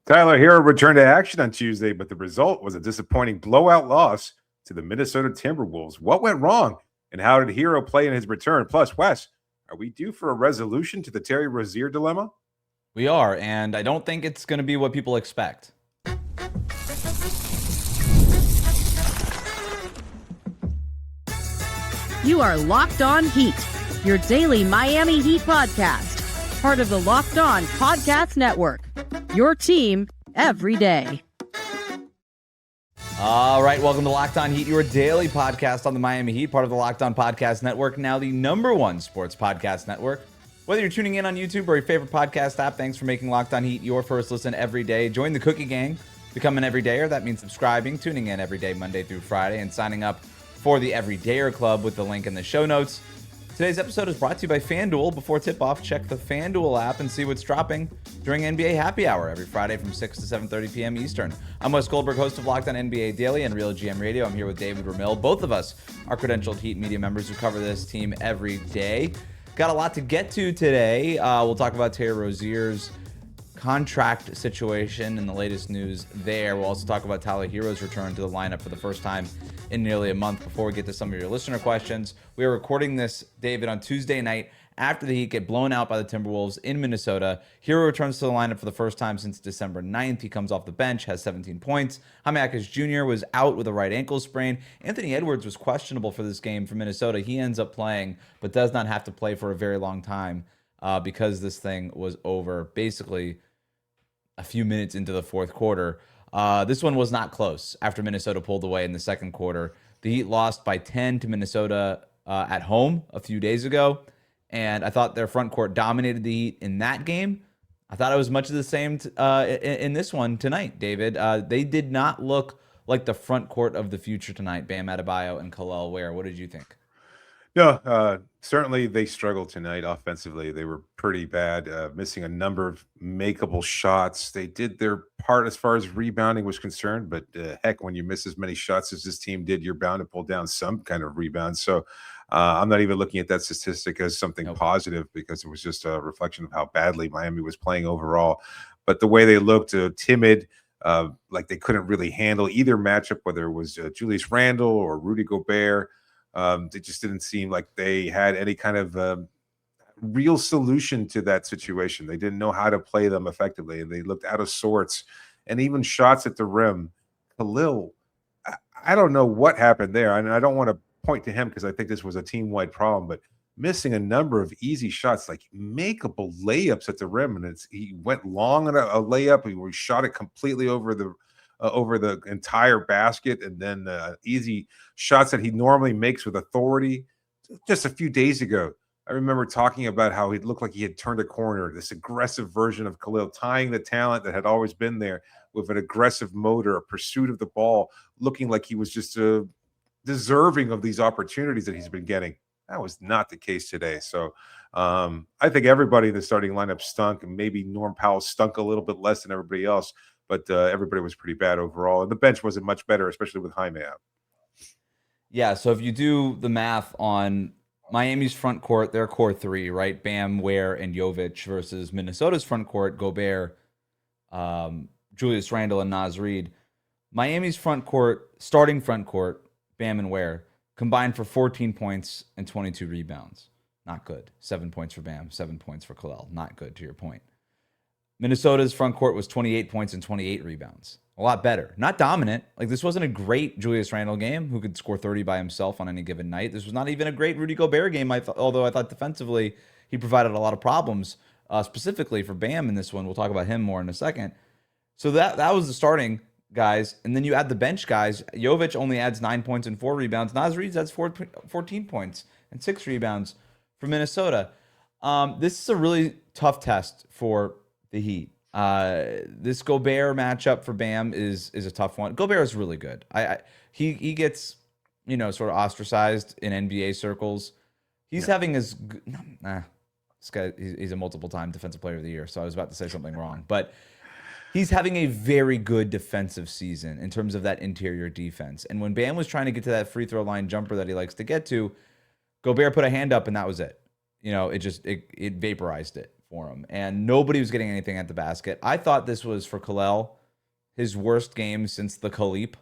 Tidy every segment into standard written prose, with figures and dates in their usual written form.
Tyler Herro returned to action on Tuesday, but the result was a disappointing blowout loss to the Minnesota Timberwolves. What went wrong, and how did Herro play in his return? Plus, Wes, are we due for a resolution to the Terry Rozier dilemma? We are, and I don't think it's going to be what people expect. You are Locked On Heat, your daily Miami Heat podcast, part of the Locked On Podcast Network, your team every day. All right, welcome to Locked On Heat, your daily podcast on the Miami Heat, part of the Locked On Podcast Network, now the #1 sports podcast network. Whether you're tuning in on YouTube or your favorite podcast app, thanks for making Locked On Heat your first listen every day. Join the Cookie Gang, become an everydayer. That means subscribing, tuning in every day, Monday through Friday, and signing up for the Everydayer Club with the link in the show notes. Today's episode is brought to you by FanDuel. Before tip-off, check the FanDuel app and see what's dropping during NBA Happy Hour every Friday from 6 to 7:30 p.m. Eastern. I'm Wes Goldberg, host of Locked On NBA Daily and Real GM Radio. I'm here with David Ramil. Both of us are credentialed Heat media members who cover this team every day. Got a lot to get to today. We'll talk about Terry Rozier's contract situation and the latest news there. We'll also talk about Tyler Herro's return to the lineup for the first time in nearly a month. Before we get to some of your listener questions, we are recording this, David, on Tuesday night after the Heat get blown out by the Timberwolves in Minnesota. Herro returns to the lineup for the first time since December 9th. He comes off the bench, has 17 points. Jaime Jaquez Jr. was out with a right ankle sprain. Anthony Edwards was questionable for this game for Minnesota. He ends up playing, but does not have to play for a very long time because this thing was over basically a few minutes into the fourth quarter. This one was not close after Minnesota pulled away in the second quarter. The Heat lost by 10 to Minnesota at home a few days ago, and I thought their front court dominated the Heat in that game. I thought it was much of the same in this one tonight, David. They did not look like the front court of the future tonight, Bam Adebayo and Kel'el Ware. What did you think? No, certainly they struggled tonight offensively. They were pretty bad, missing a number of makeable shots. They did their part as far as rebounding was concerned, but heck, when you miss as many shots as this team did, you're bound to pull down some kind of rebound. So I'm not even looking at that statistic as something positive because it was just a reflection of how badly Miami was playing overall. But the way they looked timid, like they couldn't really handle either matchup, whether it was Julius Randle or Rudy Gobert. It just didn't seem like they had any kind of real solution to that situation. They didn't know how to play them effectively, and they looked out of sorts. And even shots at the rim, Kel'el, I don't know what happened there. And I don't want to point to him because I think this was a team-wide problem, but missing a number of easy shots, like makeable layups at the rim. And he went long on a layup. He shot it completely over the entire basket, and then easy shots that he normally makes with authority. Just a few days ago, I remember talking about how he looked like he had turned a corner, this aggressive version of Kel'el, tying the talent that had always been there with an aggressive motor, a pursuit of the ball, looking like he was just deserving of these opportunities that he's been getting. That was not the case today. So I think everybody in the starting lineup stunk, and maybe Norm Powell stunk a little bit less than everybody else. But everybody was pretty bad overall. And the bench wasn't much better, especially with Jaime out. Yeah, so if you do the math on Miami's front court, their core three, right? Bam, Ware, and Jovic versus Minnesota's front court, Gobert, Julius Randle, and Naz Reid. Miami's front court, starting front court, Bam and Ware, combined for 14 points and 22 rebounds. Not good. 7 points for Bam, 7 points for Kel'el. Not good, to your point. Minnesota's front court was 28 points and 28 rebounds. A lot better. Not dominant. Like, this wasn't a great Julius Randle game who could score 30 by himself on any given night. This was not even a great Rudy Gobert game, although I thought defensively he provided a lot of problems, specifically for Bam in this one. We'll talk about him more in a second. So that was the starting guys. And then you add the bench guys. Jovic only adds 9 points and 4 rebounds. Naz Reid adds 14 points and 6 rebounds for Minnesota. This is a really tough test for the Heat. This Gobert matchup for Bam is a tough one. Gobert is really good. He gets sort of ostracized in NBA circles. He's having his this guy. He's a multiple time defensive player of the year. So I was about to say something wrong, but he's having a very good defensive season in terms of that interior defense. And when Bam was trying to get to that free throw line jumper that he likes to get to, Gobert put a hand up and that was it. It vaporized it for him, and nobody was getting anything at the basket. I thought this was for Kel'el, his worst game since the Khalip.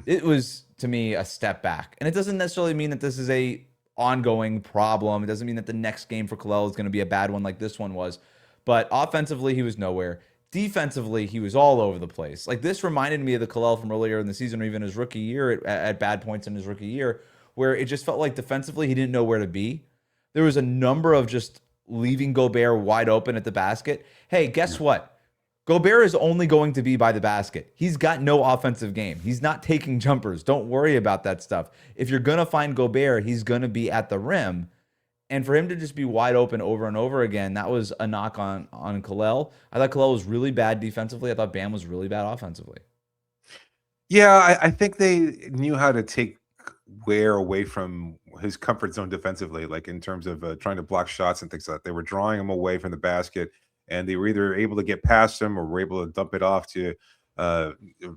It was, to me, a step back. And it doesn't necessarily mean that this is a ongoing problem. It doesn't mean that the next game for Kel'el is going to be a bad one like this one was. But offensively, he was nowhere. Defensively, he was all over the place. Like, this reminded me of the Kel'el from earlier in the season, or even his rookie year at bad points in his rookie year, where it just felt like defensively he didn't know where to be. There was a number of just leaving Gobert wide open at the basket. Hey, guess what? Gobert is only going to be by the basket. He's got no offensive game. He's not taking jumpers. Don't worry about that stuff. If you're going to find Gobert, he's going to be at the rim. And for him to just be wide open over and over again, that was a knock on Kel'el. I thought Kel'el was really bad defensively. I thought Bam was really bad offensively. Yeah, I think they knew how to take Ware away from his comfort zone defensively, like in terms of trying to block shots and things like that. They were drawing him away from the basket, and they were either able to get past him or were able to dump it off to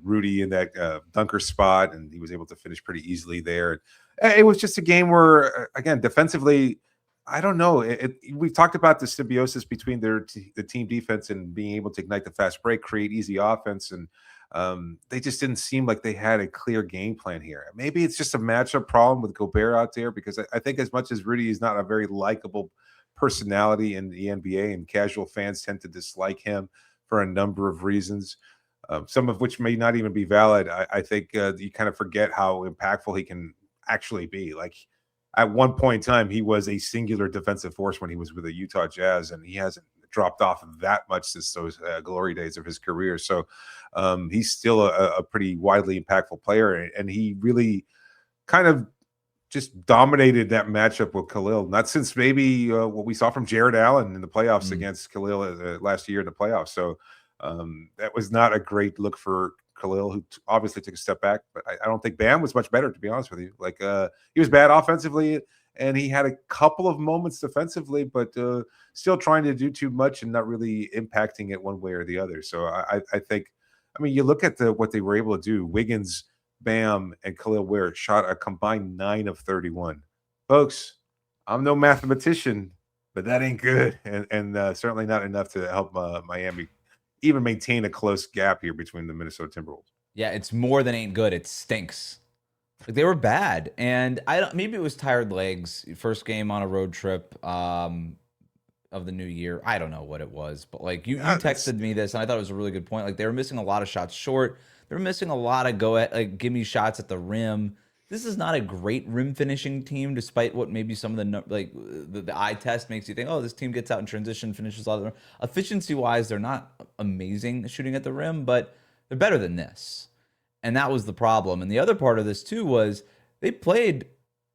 Rudy in that dunker spot, and he was able to finish pretty easily there. It was just a game where, again, defensively, I don't know. We've talked about the symbiosis between the team defense and being able to ignite the fast break, create easy offense, and they just didn't seem like they had a clear game plan here. Maybe it's just a matchup problem with Gobert out there, because I think as much as Rudy is not a very likable personality in the NBA, and casual fans tend to dislike him for a number of reasons, some of which may not even be valid. I think you kind of forget how impactful he can actually be. Like, at one point in time, he was a singular defensive force when he was with the Utah Jazz, and he hasn't dropped off that much since those glory days of his career. So he's still a pretty widely impactful player, and he really kind of just dominated that matchup with Kel'el. Not since maybe what we saw from Jared Allen in the playoffs against Kel'el last year in the playoffs. So that was not a great look for Kel'el, who obviously took a step back. But I don't think Bam was much better, to be honest with you. Like, he was bad offensively, and he had a couple of moments defensively, but still trying to do too much and not really impacting it one way or the other. So I think, I mean, you look at what they were able to do. Wiggins, Bam, and Kel'el Ware shot a combined 9 of 31. Folks, I'm no mathematician, but that ain't good, and certainly not enough to help Miami even maintain a close gap here between the Minnesota Timberwolves. Yeah, it's more than ain't good. It stinks. Like, they were bad, and maybe it was tired legs. First game on a road trip of the new year. I don't know what it was, but like you texted me this, and I thought it was a really good point. Like, they were missing a lot of shots short. They were missing a lot of give me shots at the rim. This is not a great rim finishing team, despite what maybe some of the eye test makes you think, oh, this team gets out in transition, finishes a lot of the rim. Efficiency wise, they're not amazing shooting at the rim, but they're better than this. And that was the problem. And the other part of this too was they played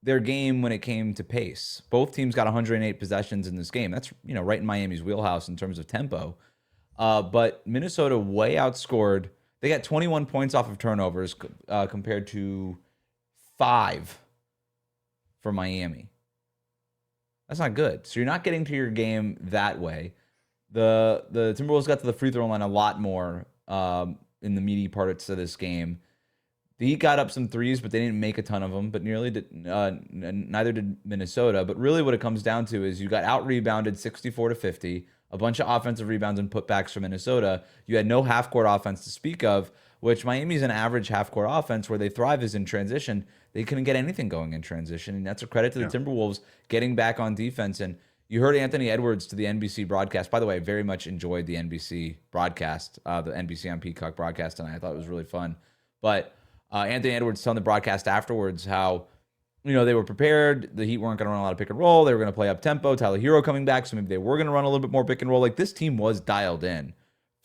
their game when it came to pace. Both teams got 108 possessions in this game. That's, right in Miami's wheelhouse in terms of tempo. But Minnesota way outscored. They got 21 points off of turnovers compared to 5 for Miami. That's not good. So you're not getting to your game that way. The Timberwolves got to the free throw line a lot more in the meaty parts of this game. The Heat got up some threes, but they didn't make a ton of them. But neither did Minnesota. But really, what it comes down to is you got out rebounded 64-50. A bunch of offensive rebounds and putbacks from Minnesota. You had no half-court offense to speak of, which Miami's an average half-court offense where they thrive is in transition. They couldn't get anything going in transition, and that's a credit to the Timberwolves getting back on defense. And you heard Anthony Edwards to the NBC broadcast. By the way, I very much enjoyed the NBC broadcast, the NBC on Peacock broadcast tonight. I thought it was really fun. But Anthony Edwards telling the broadcast afterwards how, they were prepared. The Heat weren't going to run a lot of pick and roll. They were going to play up tempo. Tyler Herro coming back, so maybe they were going to run a little bit more pick and roll. Like, this team was dialed in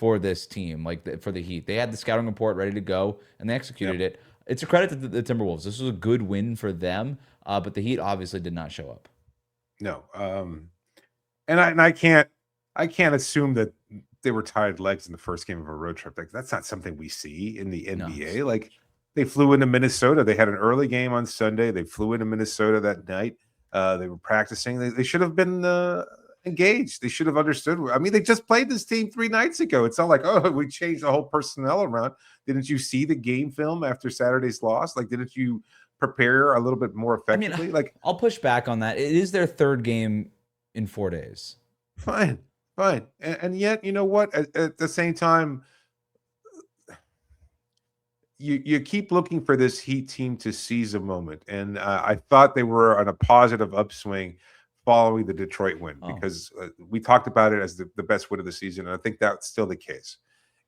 for this team, for the Heat. They had the scouting report ready to go, and they executed it. It's a credit to the Timberwolves. This was a good win for them, but the Heat obviously did not show up. No, and I can't assume that they were tired legs in the first game of a road trip. Like, that's not something we see in the NBA. No. Like, they flew into Minnesota. They had an early game on Sunday. They flew into Minnesota that night. They were practicing. They should have been engaged. They should have understood. I mean, they just played this team 3 nights ago. It's not like, oh, we changed the whole personnel around. Didn't you see the game film after Saturday's loss? Like, didn't you prepare a little bit more effectively? I'll push back on that. It is their 3rd game in 4 days. Fine, fine. And yet, you know what? At the same time, you keep looking for this Heat team to seize a moment, and I thought they were on a positive upswing following the Detroit win Oh, because we talked about it as the best win of the season, and I think that's still the case.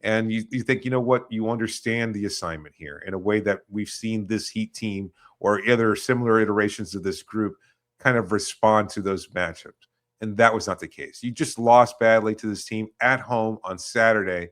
And you think, you know what, you understand the assignment here in a way that we've seen this Heat team or other similar iterations of this group kind of respond to those matchups, and that was not the case. You just lost badly to this team at home on Saturday.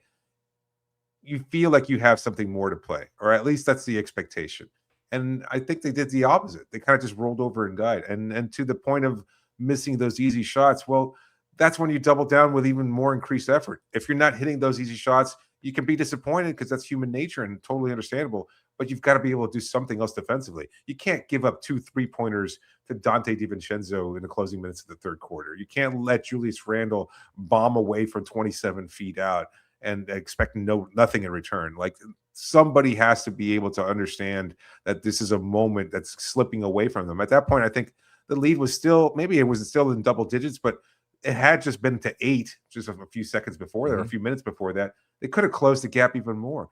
You feel like you have something more to play, or at least that's the expectation. And I think they did the opposite. They kind of just rolled over and died. And to the point of missing those easy shots, well, that's when you double down with even more increased effort. If you're not hitting those easy shots, you can be disappointed because that's human nature and totally understandable. But you've got to be able to do something else defensively. You can't give up 2 3-pointers to Dante DiVincenzo in the closing minutes of the third quarter. You can't let Julius Randle bomb away from 27 feet out and expect nothing in return. Like, somebody has to be able to understand that this is a moment that's slipping away from them. At that point, I think the lead was still, maybe it was still in double digits, but it had just been to 8 just a few seconds before that, or a few minutes before that. They could have closed the gap even more.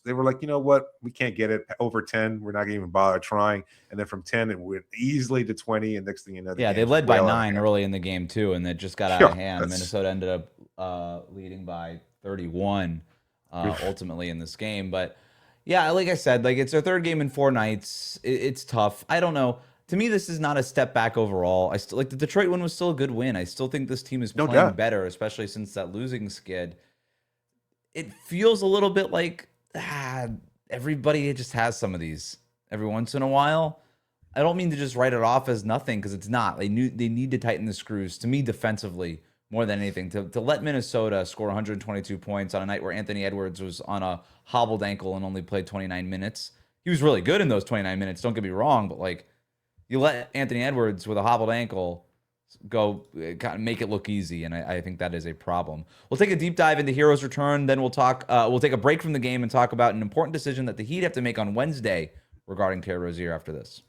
They were like, you know what, we can't get it over 10. We're not gonna even bother trying. And then from 10, it went easily to 20. And next thing you know, yeah, they led by 9 early in the game too, and it just got out of hand. Minnesota ended up leading by 31 ultimately in this game. But yeah, like I said, like it's their third game in 4 nights. It's tough. I don't know. To me, this is not a step back overall. I still like the Detroit win was still a good win. I still think this team is playing better, especially since that losing skid. It feels a little bit like everybody just has some of these every once in a while. I don't mean to just write it off as nothing because it's not. They need to tighten the screws, to me, defensively more than anything. To let Minnesota score 122 points on a night where Anthony Edwards was on a hobbled ankle and only played 29 minutes. He was really good in those 29 minutes, don't get me wrong, but like you let Anthony Edwards with a hobbled ankle go kind of make it look easy, and I think that is a problem. We'll take a deep dive into Herro's return, then we'll take a break from the game and talk about an important decision that the Heat have to make on Wednesday regarding Terry Rozier after this.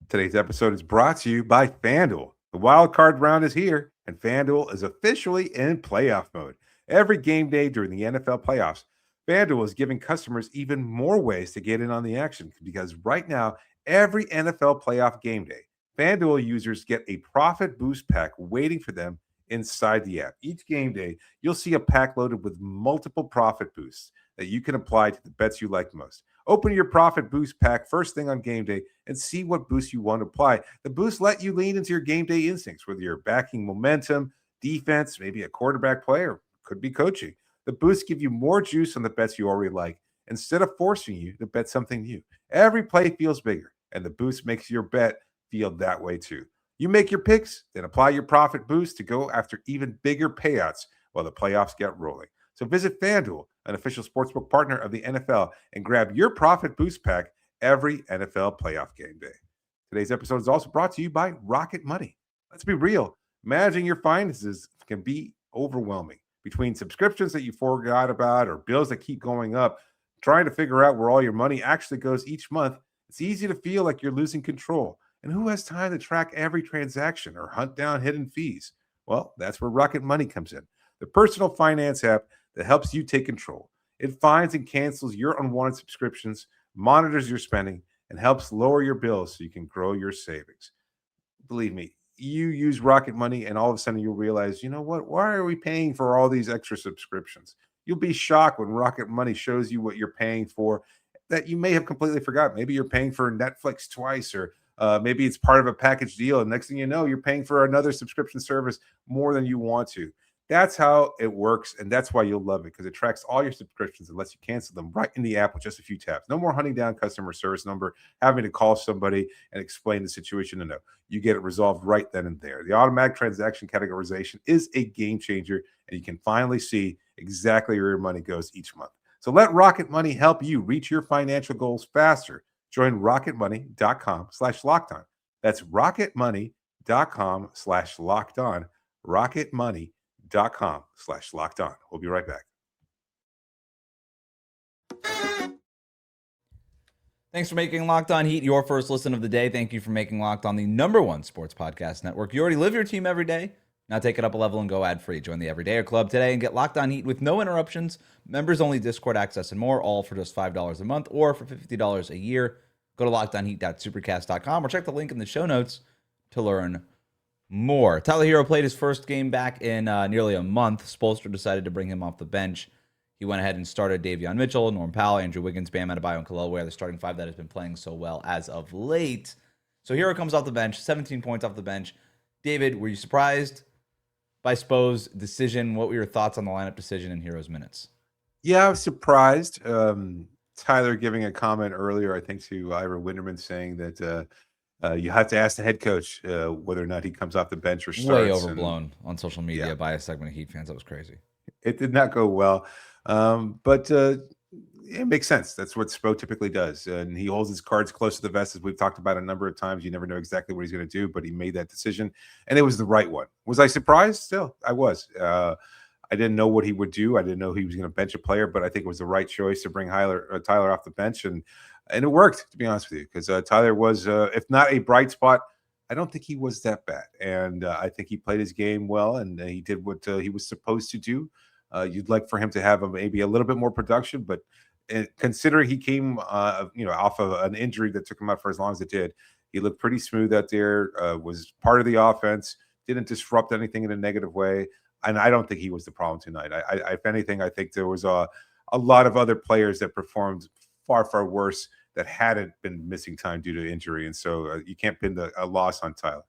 Today's episode is brought to you by FanDuel. The wild card round is here, and FanDuel is officially in playoff mode. Every game day during the NFL playoffs, FanDuel is giving customers even more ways to get in on the action because right now, every NFL playoff game day, FanDuel users get a profit boost pack waiting for them inside the app. Each game day, you'll see a pack loaded with multiple profit boosts that you can apply to the bets you like most. Open your profit boost pack first thing on game day and see what boosts you want to apply. The boosts let you lean into your game day instincts, whether you're backing momentum, defense, maybe a quarterback play, or could be coaching. The boosts give you more juice on the bets you already like instead of forcing you to bet something new. Every play feels bigger, and the boost makes your bet feel that way too. You make your picks, then apply your profit boost to go after even bigger payouts while the playoffs get rolling. So visit FanDuel, an official sportsbook partner of the NFL, and grab your profit boost pack every NFL playoff game day. Today's episode is also brought to you by Rocket Money. Let's be real. Managing your finances can be overwhelming. Between subscriptions that you forgot about or bills that keep going up, trying to figure out where all your money actually goes each month, it's easy to feel like you're losing control. And who has time to track every transaction or hunt down hidden fees? Well, that's where Rocket Money comes in, the personal finance app that helps you take control. It finds and cancels your unwanted subscriptions, monitors your spending, and helps lower your bills so you can grow your savings. Believe me, you use Rocket Money and all of a sudden you'll realize, you know what, why are we paying for all these extra subscriptions? You'll be shocked when Rocket Money shows you what you're paying for that you may have completely forgotten. Maybe you're paying for Netflix twice, or maybe it's part of a package deal. And next thing you know, you're paying for another subscription service more than you want to. That's how it works, and that's why you'll love it, because it tracks all your subscriptions and lets you cancel them right in the app with just a few taps. No more hunting down customer service number, having to call somebody and explain the situation. No, you get it resolved right then and there. The automatic transaction categorization is a game changer, and you can finally see exactly where your money goes each month. So let Rocket Money help you reach your financial goals faster. Join rocketmoney.com/lockedon. That's rocketmoney.com/lockedon. rocketmoney.com/lockedon. We'll be right back. Thanks for making Locked On Heat your first listen of the day. Thank you for making Locked On the #1 sports podcast network. You already live your team every day. Now take it up a level and go ad-free. Join the Everydayer Club today and get Locked On Heat with no interruptions, members-only Discord access, and more, all for just $5 a month or for $50 a year. Go to lockedonheat.supercast.com or check the link in the show notes to learn more. Tyler Herro played his first game back in nearly a month. Spoelstra decided to bring him off the bench. He went ahead and started Davion Mitchell, Norm Powell, Andrew Wiggins, Bam Adebayo, and Kel'el Ware, the starting five that has been playing so well as of late. So Herro comes off the bench, 17 points off the bench. David, were you surprised by Spo's decision? What were your thoughts on the lineup decision in Herro's minutes? Yeah, I was surprised. Tyler giving a comment earlier, I think, to Ira Winderman, saying that you have to ask the head coach whether or not he comes off the bench or starts. Way overblown on social media by a segment of Heat fans. That was crazy. It did not go well. But it makes sense. That's what Spo typically does. And he holds his cards close to the vest, as we've talked about a number of times. You never know exactly what he's going to do, but he made that decision, and it was the right one. Was I surprised? Still, I was. I didn't know what he would do. I didn't know he was going to bench a player, but I think it was the right choice to bring Tyler off the bench, and it worked, to be honest with you, because Tyler was, if not a bright spot, I don't think he was that bad. And I think he played his game well, and he did what he was supposed to do. You'd like for him to have maybe a little bit more production, but considering he came, off of an injury that took him out for as long as it did, he looked pretty smooth out there. Was part of the offense, didn't disrupt anything in a negative way, and I don't think he was the problem tonight. If anything, I think there was a lot of other players that performed far, far worse that hadn't been missing time due to injury, and so you can't pin a loss on Tyler.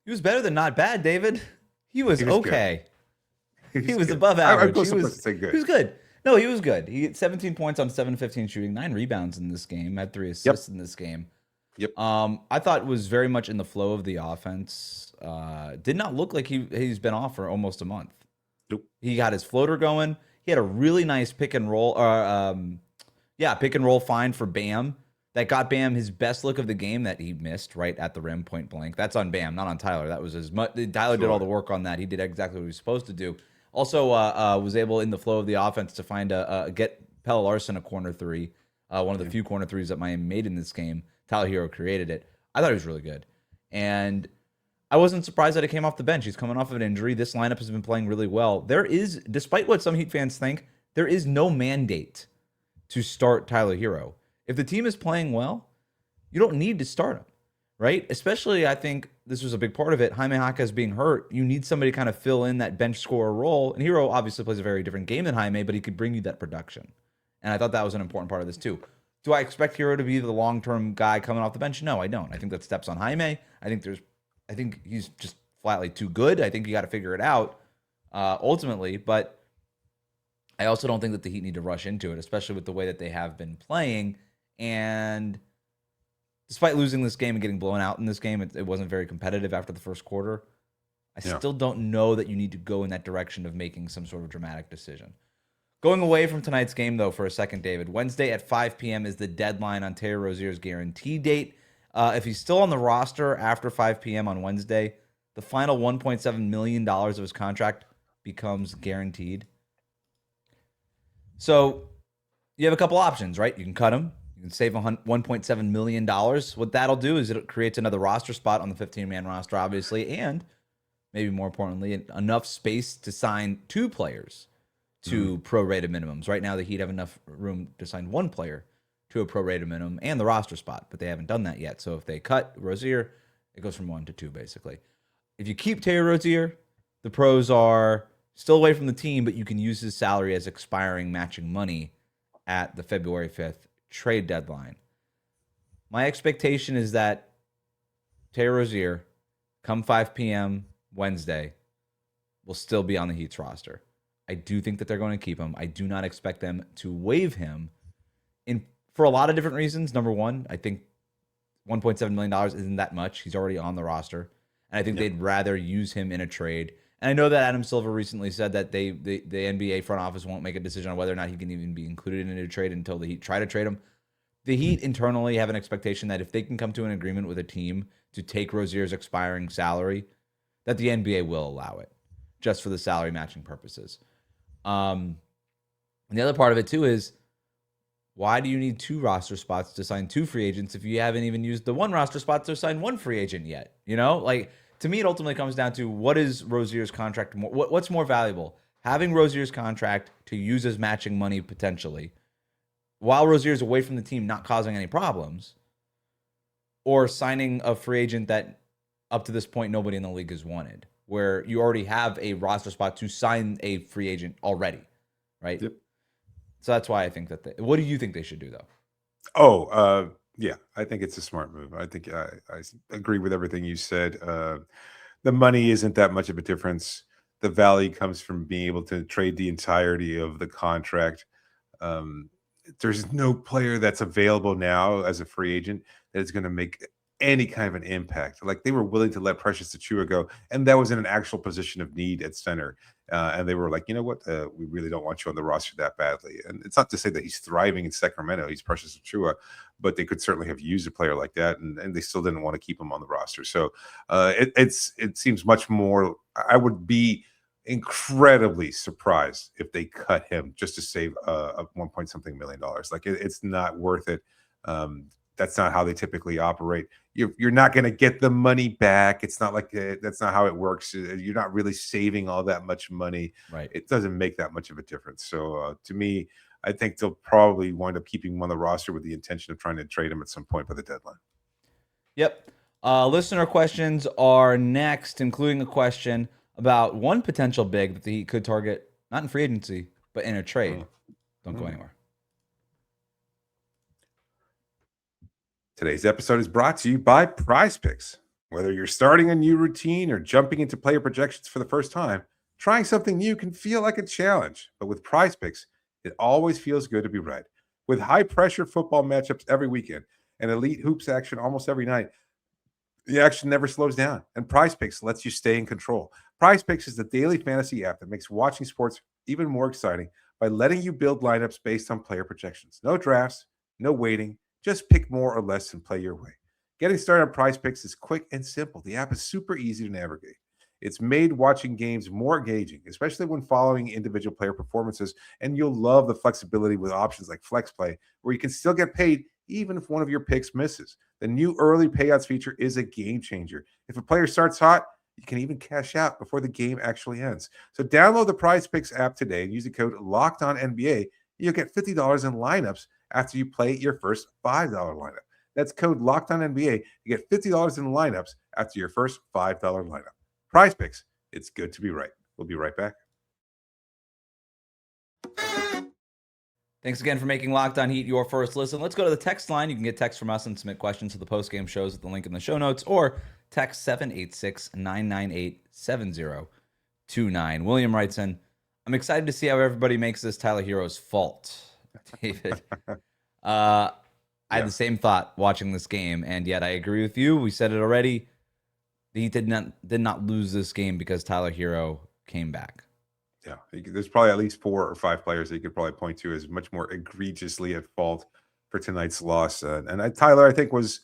He was better than not bad, David. He was okay. Good. He was above average. He was good. No, he was good. He had 17 points on 7-15 shooting, 9 rebounds in this game, had 3 assists in this game. Yep. I thought it was very much in the flow of the offense. Did not look like he's been off for almost a month. Nope. He got his floater going. He had a really nice pick and roll find for Bam that got Bam his best look of the game that he missed right at the rim, point blank. That's on Bam, not on Tyler. That was as much. Tyler did all the work on that. He did exactly what he was supposed to do. Also, was able in the flow of the offense to find get Pelle Larsson a corner three, one of the few corner threes that Miami made in this game. Tyler Herro created it. I thought he was really good, and I wasn't surprised that it came off the bench. He's coming off of an injury. This lineup has been playing really well. There is, despite what some Heat fans think, there is no mandate to start Tyler Herro. If the team is playing well, you don't need to start him, right? Especially, I think this was a big part of it. Jaime Jaquez being hurt, you need somebody to kind of fill in that bench scorer role. And Herro obviously plays a very different game than Jaime, but he could bring you that production. And I thought that was an important part of this too. Do I expect Herro to be the long-term guy coming off the bench? No, I don't. I think that steps on Jaime. I think he's just flatly too good. I think you got to figure it out ultimately, but I also don't think that the Heat need to rush into it, especially with the way that they have been playing. And despite losing this game and getting blown out in this game, it wasn't very competitive after the first quarter. I still don't know that you need to go in that direction of making some sort of dramatic decision. Going away from tonight's game, though, for a second, David, Wednesday at 5 p.m. is the deadline on Terry Rozier's guarantee date. If he's still on the roster after 5 p.m. on Wednesday, the final $1.7 million of his contract becomes guaranteed. So you have a couple options, right? You can cut him. You can save $1.7 million. What that'll do is it creates another roster spot on the 15-man roster, obviously, and maybe more importantly, enough space to sign 2 players to prorated minimums. Right now, the Heat have enough room to sign 1 player to a prorated minimum and the roster spot, but they haven't done that yet. So if they cut Rozier, it goes from 1 to 2, basically. If you keep Terry Rozier, the pros are still away from the team, but you can use his salary as expiring matching money at the February 5th trade deadline. My expectation is that Terry Rozier, come 5 p.m. Wednesday, will still be on the Heat's roster. I do think that they're going to keep him. I do not expect them to waive him for a lot of different reasons. Number one, I think $1.7 million isn't that much. He's already on the roster. And I think they'd rather use him in a trade. And I know that Adam Silver recently said that the NBA front office won't make a decision on whether or not he can even be included in a trade until the Heat try to trade him. The Heat internally have an expectation that if they can come to an agreement with a team to take Rozier's expiring salary, that the NBA will allow it, just for the salary matching purposes. And the other part of it, too, is Why do you need 2 roster spots to sign 2 free agents if you haven't even used the 1 roster spot to sign 1 free agent yet? You know, like, to me, it ultimately comes down to what is Rozier's contract more, what's more valuable? Having Rozier's contract to use as matching money potentially, while Rozier's away from the team, not causing any problems, or signing a free agent that up to this point nobody in the league has wanted, where you already have a roster spot to sign a free agent already, right? Yep. So that's why I think that what do you think they should do, though? Yeah, I think it's a smart move. I think I agree with everything you said. The money isn't that much of a difference. The value comes from being able to trade the entirety of the contract. Um, there's no player that's available now as a free agent that is going to make any kind of an impact. Like they were willing to let Precious Achua go, and that was in an actual position of need at center. And they were like, you know what, we really don't want you on the roster that badly. And it's not to say that he's thriving in Sacramento. He's Precious Achua, but they could certainly have used a player like that, and they still didn't want to keep him on the roster. So it seems much more. I would be incredibly surprised if they cut him just to save a 1 point something million dollars. Like it's not worth it. That's not how they typically operate. You're not going to get the money back. It's not like that's not how it works. You're not really saving all that much money. Right. It doesn't make that much of a difference. So to me, I think they'll probably wind up keeping him on the roster with the intention of trying to trade him at some point by the deadline. Yep. Listener questions are next, including a question about one potential big that the Heat could target, not in free agency, but in a trade. Don't go anywhere. Today's episode is brought to you by Prize Picks. Whether you're starting a new routine or jumping into player projections for the first time, trying something new can feel like a challenge. But with Prize Picks, it always feels good to be right. With high-pressure football matchups every weekend and elite hoops action almost every night, the action never slows down, and Prize Picks lets you stay in control. Prize Picks is the daily fantasy app that makes watching sports even more exciting by letting you build lineups based on player projections. No drafts, no waiting. Just pick more or less and play your way. Getting started on Prize Picks is quick and simple. The app is super easy to navigate. It's made watching games more engaging, especially when following individual player performances, and you'll love the flexibility with options like Flex Play, where you can still get paid even if one of your picks misses. The new early payouts feature is a game changer. If a player starts hot, you can even cash out before the game actually ends. So download the Prize Picks app today and use the code LOCKEDONNBA. You'll get $50 in lineups after you play your first $5 lineup. That's code LOCKEDONNBA. You get $50 in lineups after your first $5 lineup. Prize Picks. It's good to be right. We'll be right back. Thanks again for making Locked On Heat your first listen. Let's go to the text line. You can get text from us and submit questions to the postgame shows at the link in the show notes, or text 786-998-7029. William writes in, I'm excited to see how everybody makes this Tyler Herro's fault. David, I had the same thought watching this game, and yet I agree with you. We said it already. The Heat did not lose this game because Tyler Herro came back. Yeah, there's probably at least 4 or 5 players that you could probably point to as much more egregiously at fault for tonight's loss. Tyler, I think, was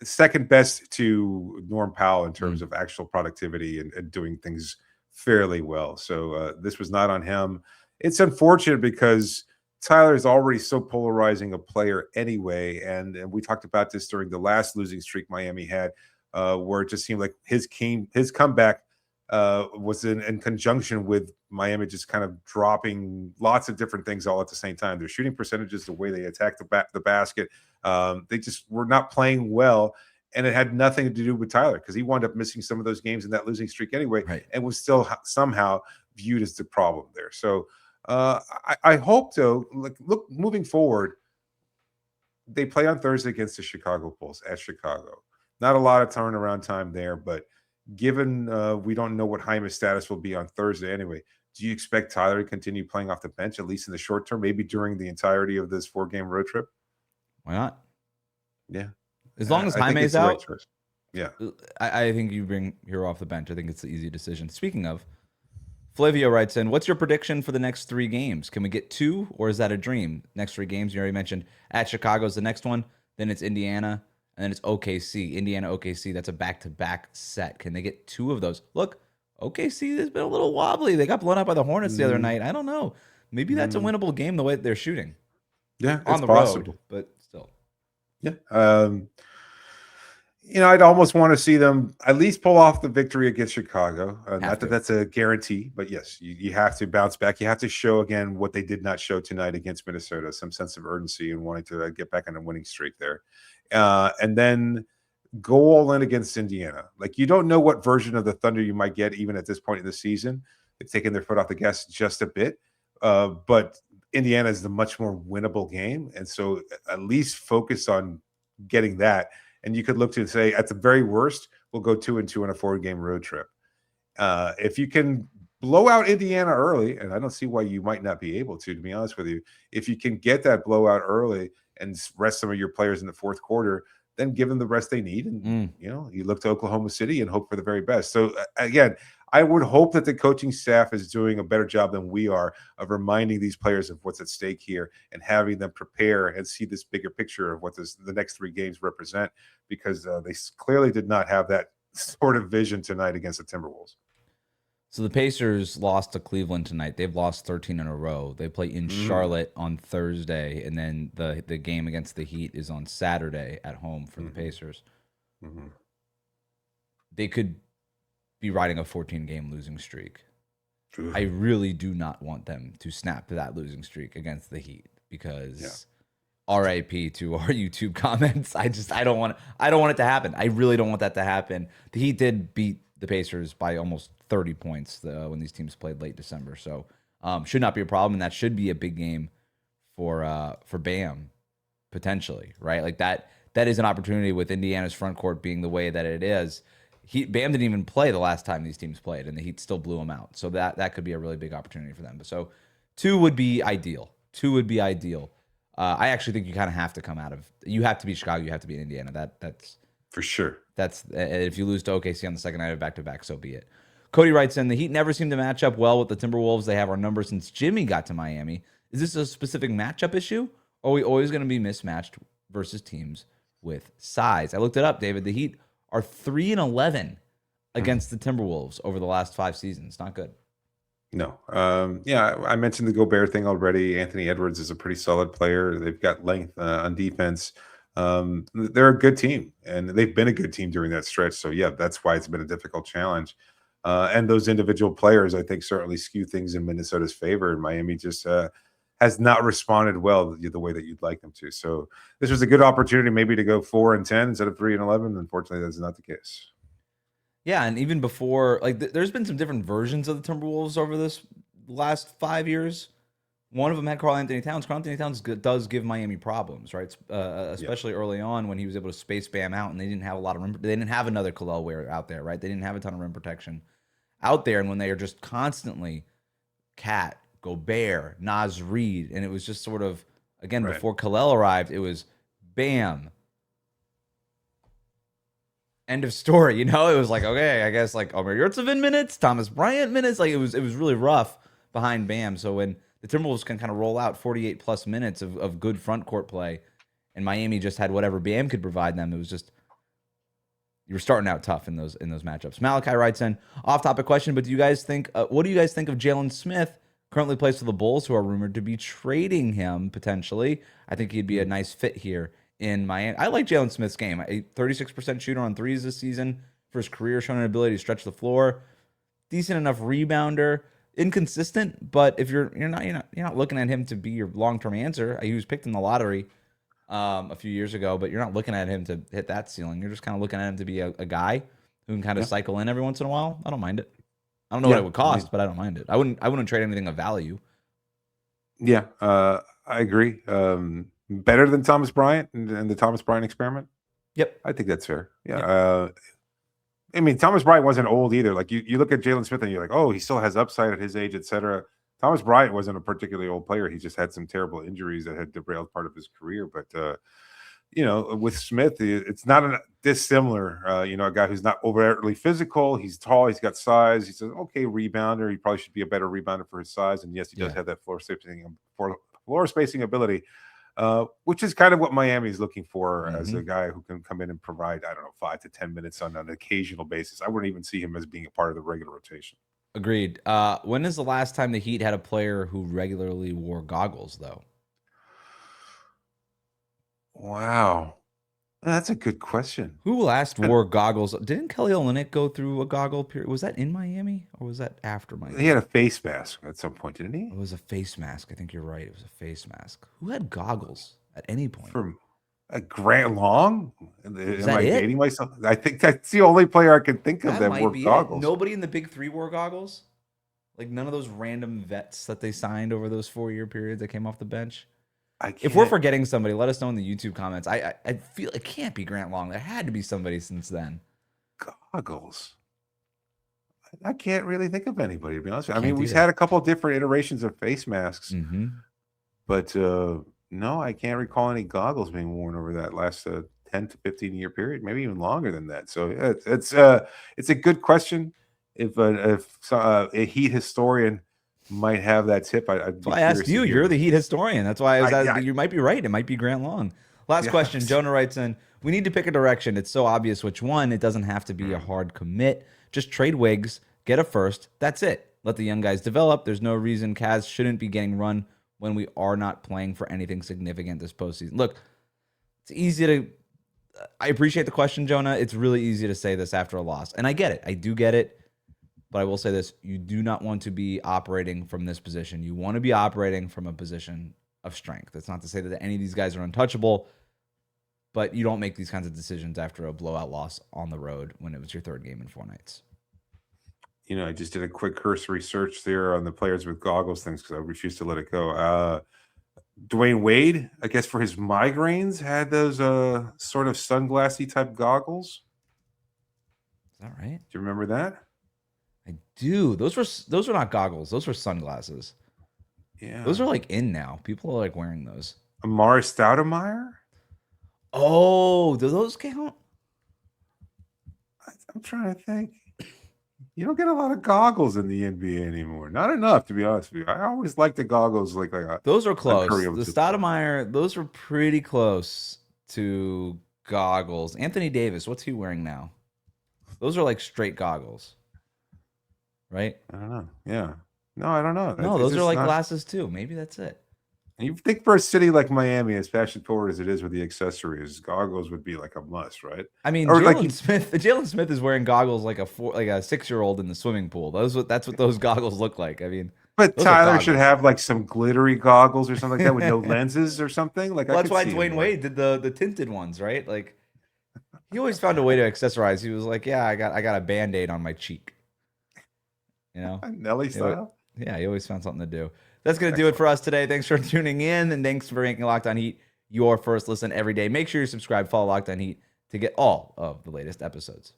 second best to Norm Powell in terms of actual productivity and doing things fairly well. So this was not on him. It's unfortunate because Tyler is already so polarizing a player anyway. And we talked about this during the last losing streak Miami had, where it just seemed like his comeback was in conjunction with Miami just kind of dropping lots of different things all at the same time. Their shooting percentages, the way they attacked the basket, they just were not playing well. And it had nothing to do with Tyler because he wound up missing some of those games in that losing streak anyway, and was still somehow viewed as the problem there. So I hope, though, look, moving forward, they play on Thursday against the Chicago Bulls at Chicago. Not a lot of turnaround time there, but given we don't know what Jaime's status will be on Thursday anyway, do you expect Tyler to continue playing off the bench, at least in the short term, maybe during the entirety of this 4-game road trip? Why not? Yeah. As long as Jaime's out, yeah. I think you bring Herro off the bench. I think it's the easy decision. Speaking of, Flavio writes in, what's your prediction for the next 3 games? Can we get 2, or is that a dream? Next 3 games, you already mentioned at Chicago's the next one, then it's Indiana, and then it's OKC. Indiana, OKC, that's a back-to-back set. Can they get 2 of those? Look, OKC has been a little wobbly. They got blown out by the Hornets the other night. I don't know. Maybe that's a winnable game the way that they're shooting. Yeah, on it's the possible. road, but still. Yeah. I'd almost want to see them at least pull off the victory against Chicago. Not that to. that's a guarantee, but yes, you have to bounce back. You have to show again what they did not show tonight against Minnesota, some sense of urgency and wanting to get back on a winning streak there. And then go all in against Indiana. Like, you don't know what version of the Thunder you might get even at this point in the season. They've taken their foot off the gas just a bit. But Indiana is the much more winnable game. And so at least focus on getting that. And you could look to say, at the very worst, we'll go 2-2 on a 4-game road trip. If you can blow out Indiana early, and I don't see why you might not be able to be honest with you, if you can get that blowout early and rest some of your players in the fourth quarter, then give them the rest they need. And, you look to Oklahoma City and hope for the very best. So again, I would hope that the coaching staff is doing a better job than we are of reminding these players of what's at stake here and having them prepare and see this bigger picture of what the next 3 games represent, because they clearly did not have that sort of vision tonight against the Timberwolves. So the Pacers lost to Cleveland tonight. They've lost 13 in a row. They play in Charlotte on Thursday, and then the game against the Heat is on Saturday at home for the Pacers. They could be riding a 14-game losing streak. I really do not want them to snap that losing streak against the Heat, because RIP to our YouTube comments. I don't want it to happen. I really don't want that to happen. The Heat did beat the Pacers by almost 30 points when these teams played late December. So should not be a problem, and that should be a big game for Bam, potentially, right? Like that is an opportunity with Indiana's front court being the way that it is. Bam didn't even play the last time these teams played, and the Heat still blew him out. So that could be a really big opportunity for them. So 2 would be ideal. I actually think you kind of have to come out of. You have to be Chicago. You have to be Indiana. That's for sure. That's if you lose to OKC on the second night of back-to-back, so be it. Cody writes in, the Heat never seem to match up well with the Timberwolves. They have our number since Jimmy got to Miami. Is this a specific matchup issue, or are we always going to be mismatched versus teams with size? I looked it up, David. The Heat are 3-11 against the Timberwolves over the last 5 seasons. Not good. No. I mentioned the Gobert thing already. Anthony Edwards is a pretty solid player. They've got length on defense. They're a good team, and they've been a good team during that stretch. So, yeah, that's why it's been a difficult challenge. And those individual players, I think, certainly skew things in Minnesota's favor. And Miami just has not responded well the way that you'd like them to. So this was a good opportunity maybe to go 4-10 instead of 3-11. Unfortunately, that's not the case. Yeah, and even before, like, there's been some different versions of the Timberwolves over this last 5 years. One of them had Karl-Anthony Towns. Karl-Anthony Towns does give Miami problems, right? Especially early on when he was able to space Bam out, and they didn't have a lot of rim. They didn't have another Kel'el Ware out there, right? They didn't have a ton of rim protection out there, and when they are just constantly Cat, Gobert, Naz Reid, and it was just sort of, again, before Kel'el arrived, it was Bam. End of story, It was like, okay, I guess like Omer Yurtseven minutes, Thomas Bryant minutes. Like it was really rough behind Bam. So when the Timberwolves can kind of roll out 48 plus minutes of good front court play, and Miami just had whatever Bam could provide them, it was just, you were starting out tough in those matchups. Malachi writes in, off topic question, but what do you guys think of Jalen Smith? Currently plays for the Bulls, who are rumored to be trading him potentially. I think he'd be a nice fit here in Miami. I like Jalen Smith's game. A 36% shooter on threes this season for his career, showing an ability to stretch the floor. Decent enough rebounder, inconsistent, but if you're not looking at him to be your long-term answer. He was picked in the lottery a few years ago, but you're not looking at him to hit that ceiling. You're just kind of looking at him to be a guy who can kind of cycle in every once in a while. I don't mind it. I don't know what it would cost, but I don't mind it. I wouldn't trade anything of value. Yeah, I agree. Better than Thomas Bryant and the Thomas Bryant experiment. Yep. I think that's fair. Yeah. I mean, Thomas Bryant wasn't old either. Like you look at Jalen Smith and you're like, oh, he still has upside at his age, etc. Thomas Bryant wasn't a particularly old player. He just had some terrible injuries that had derailed part of his career. But with Smith, it's not dissimilar. A guy who's not overtly physical. He's tall. He's got size. He's an okay rebounder. He probably should be a better rebounder for his size. And yes, he does have that floor spacing ability. Which is kind of what Miami is looking for as a guy who can come in and provide, 5 to 10 minutes on an occasional basis. I wouldn't even see him as being a part of the regular rotation. Agreed. When is the last time the Heat had a player who regularly wore goggles, though? Wow. That's a good question. Who last wore goggles? Didn't Kel'el go through a goggle period? Was that in Miami or was that after Miami? He had a face mask at some point, didn't he? It was a face mask. I think you're right. It was a face mask. Who had goggles at any point? From a Grant Long? Am that I it? dating myself? I think that's the only player I can think of That that might wore be it. goggles. Nobody in the big three wore goggles? Like none of those random vets that they signed over those 4-year periods that came off the bench? If we're forgetting somebody, let us know in the YouTube comments. I feel it can't be Grant Long. There had to be somebody since then. Goggles. I can't really think of anybody, to be honest with you. I Can't mean, we've either. had a couple of different iterations of face masks, Mm-hmm. but no, I can't recall any goggles being worn over that last 10 to 15-year period, maybe even longer than that. So yeah, it's a good question. If a Heat historian might have that tip, I'd be Well, I asked curious to you. hear You're it. the Heat historian. That's why I was asking. I- You might be right. It might be Grant Long. Last Yeah. question. Jonah writes in, we need to pick a direction. It's so obvious which one. It doesn't have to be a hard commit. Just trade Wiggs, get a first. That's it. Let the young guys develop. There's no reason Kaz shouldn't be getting run when we are not playing for anything significant this postseason. Look, it's easy to... I appreciate the question, Jonah. It's really easy to say this after a loss. And I get it. I do get it. But I will say this. You do not want to be operating from this position. You want to be operating from a position of strength. That's not to say that any of these guys are untouchable, but you don't make these kinds of decisions after a blowout loss on the road when it was your third game in 4 nights. You know, I just did a quick cursory search there on the players with goggles things because I refuse to let it go. Dwayne Wade, I guess for his migraines, had those sort of sunglassy type goggles. Is that right? Do you remember that? I do. Those were not goggles. Those were sunglasses. Yeah. Those are like in now. People are like wearing those. Amari Stoudemire? Oh, do those count? I'm trying to think. You don't get a lot of goggles in the NBA anymore. Not enough, to be honest with you. I always like the goggles like Those are close. Curry The was- Stoudemire, those were pretty close to goggles. Anthony Davis, what's he wearing now? Those are like straight goggles, right? I don't know. Yeah. No, I don't know. No, It's those are just like not- glasses too. Maybe that's it. You think for a city like Miami, as fashion forward as it is with the accessories, goggles would be like a must, right? I mean, Or like Jalen Smith is wearing goggles like a 6-year-old in the swimming pool. That's what those goggles look like. I mean, But those are Tyler should goggles. have like some glittery goggles or something like that with no lenses or something. Like well, I that's could why see him Dwayne wearing- Wade did the tinted ones, right? Like he always found a way to accessorize. He was like, "Yeah, I got a Band-Aid on my cheek." You know? Nelly style. Yeah, he always found something to do. That's going to do it for us today. Thanks for tuning in, and thanks for making Locked On Heat your first listen every day. Make sure you subscribe, follow Locked On Heat to get all of the latest episodes.